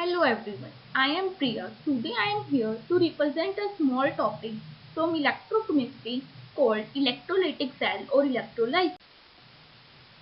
Hello everyone, I am Priya. Today I am here to represent a small topic from electrochemistry called electrolytic cell or electrolysis.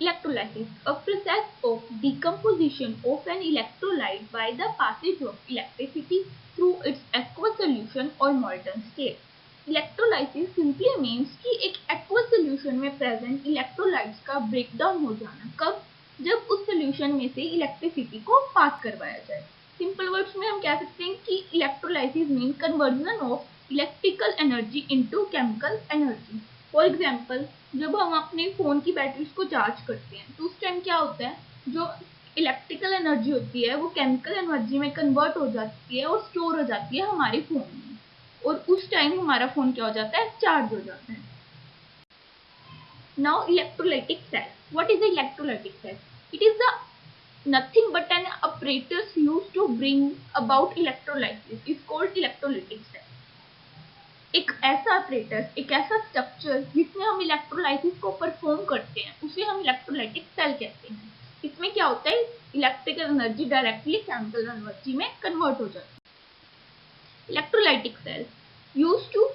Electrolysis, a process of decomposition of an electrolyte by the passage of electricity through its aqueous solution or molten state. Electrolysis simply means कि एक aqueous solution में present electrolytes का breakdown हो जाना। कब? जब उस solution में से इलेक्ट्रिसिटी को पास करवाया जाए। सिंपल वर्ड्स में हम कह सकते हैं कि electrolysis mean conversion of electrical energy into chemical energy. For example, जब हम अपने फोन की बैटरीज को चार्ज करते हैं तो उस टाइम क्या होता है, जो इलेक्ट्रिकल एनर्जी होती है वो केमिकल एनर्जी में कन्वर्ट हो जाती है और स्टोर हो जाती है हमारे फोन में, और उस टाइम हमारा फोन क्या हो जाता है, चार्ज हो जाता है। Now electrolytic cell, what is electrolytic cell? It is the nothing but an apparatus used to bring about electrolysis is called electrolytic cell. एक ऐसा apparatus, एक ऐसा स्ट्रक्चर जिसमें हम इलेक्ट्रोलाइसिस को परफॉर्म करते हैं, उसे हम इलेक्ट्रोलाइटिक सेल कहते हैं। इसमें क्या होता है, electrical energy directly chemical energy में कन्वर्ट हो जाती है। Electrolytic cell used to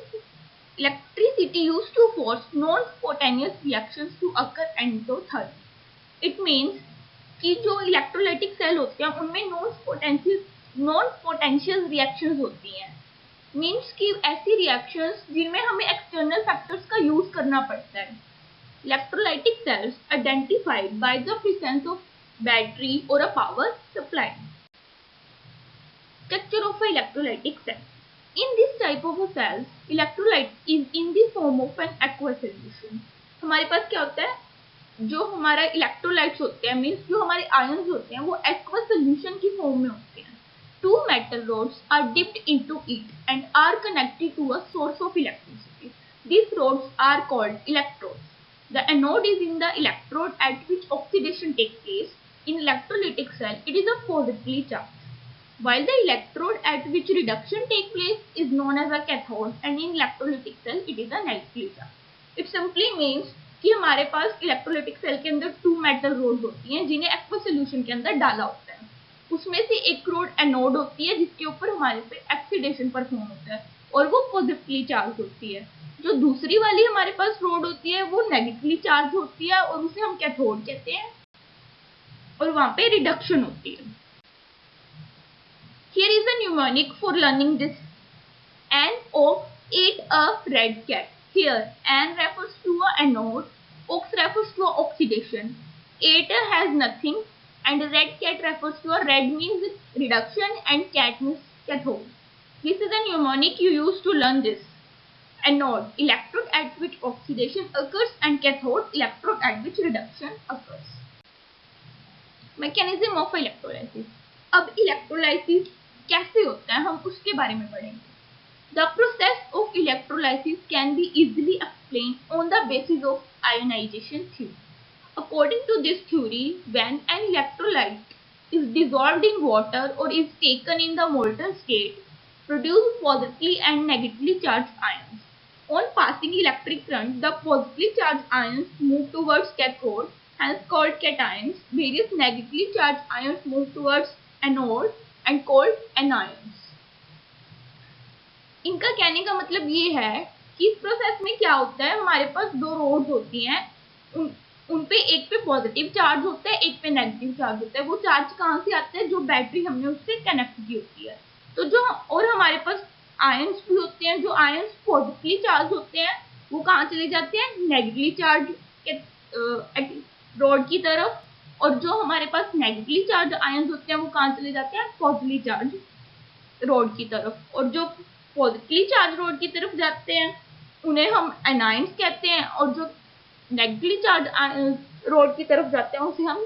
electricity used to force non-spontaneous reactions to occur endothermally. It means कि जो इलेक्ट्रोलाइटिक सेल होते हैं उनमें नॉन पोटेंशियल रिएक्शंस होती हैं। मीन्स कि ऐसी रिएक्शंस जिनमें हमें एक्सटर्नल फैक्टर्स का यूज करना पड़ता है। Electrolytic cells identified by the presence of battery और uh power supply. Structure of electrolytic cell, in this type of a cells, electrolyte is in the form of an aqueous solution. हमारे पास क्या होता है, जो हमारा इलेक्ट्रोलाइट्स होते हैं, means जो हमारे आयंस होते हैं वो एक्वस सोल्यूशन की फॉर्म में होते हैं। Two metal rods are dipped into it and are connected to a source of electricity. These rods are called electrodes. The anode is in the electrode at which oxidation takes place. In electrolytic cell, it is a positively charged, while the electrode at which reduction takes place is known as a cathode, and in electrolytic cell it is a negatively charged. It simply means कि हमारे पास electrolytic cell के अंदर to metal road होती हैं जिन्हें aqueous solution के अंदर डाला होता है। उसमें से एक रोड एनोड होती है जिसके ऊपर हमारे पे ऑक्सीडेशन परफॉर्म होता है और वो पॉजिटिवली चार्ज होती है। जो दूसरी वाली हमारे पास रोड होती है वो नेगेटिवली चार्ज होती है और उसे हम कैथोड कहते हैं, और वहां पे रिडक्शन होती है। Here is a mnemonic for learning this. N-O ate a red cat. Here, N refers to a anode, Ox refers to a oxidation, ate has nothing, and red cat refers to a red means reduction and cat means cathode. This is a mnemonic you use to learn this. Anode, electrode at which oxidation occurs, and cathode, electrode at which reduction occurs. Mechanism of electrolysis. अब electrolysis कैसे होता है हम उसके बारे में पढ़ेंगे। The process of electrolysis can be easily explained on the basis of ionization theory. According to this theory, when an electrolyte is dissolved in water or is taken in the molten state, produce positively and negatively charged ions. On passing electric current, the positively charged ions move towards cathode, hence called cations. Various negatively charged ions move towards anode and called anions. इनका कहने का मतलब ये है कि इस process में क्या होता है, हमारे पास दो रोड्स होती हैं, उन पे एक पे पॉजिटिव चार्ज होता है, एक पे नेगेटिव चार्ज होता है। वो चार्ज कहाँ से आता है, जो बैटरी हमने उससे कनेक्ट की होती है। तो जो और हमारे पास आयंस भी होते हैं, जो आयंस पॉजिटिवली चार्ज होते हैं वो कहाँ चले जाते हैं, नेगेटिवली चार्ज रोड की तरफ, और जो हमारे पास नेगेटिवली चार्ज आयंस होते हैं वो कहाँ चले जाते हैं, पॉजिटिवली चार्ज रोड की तरफ। और जो पॉजिटिवली चार्ज रोड की तरफ जाते हैं उन्हें हम एनाइंस कहते हैं, और जो नेगेटिवली चार्ज रोड की तरफ जाते हैं उसे हम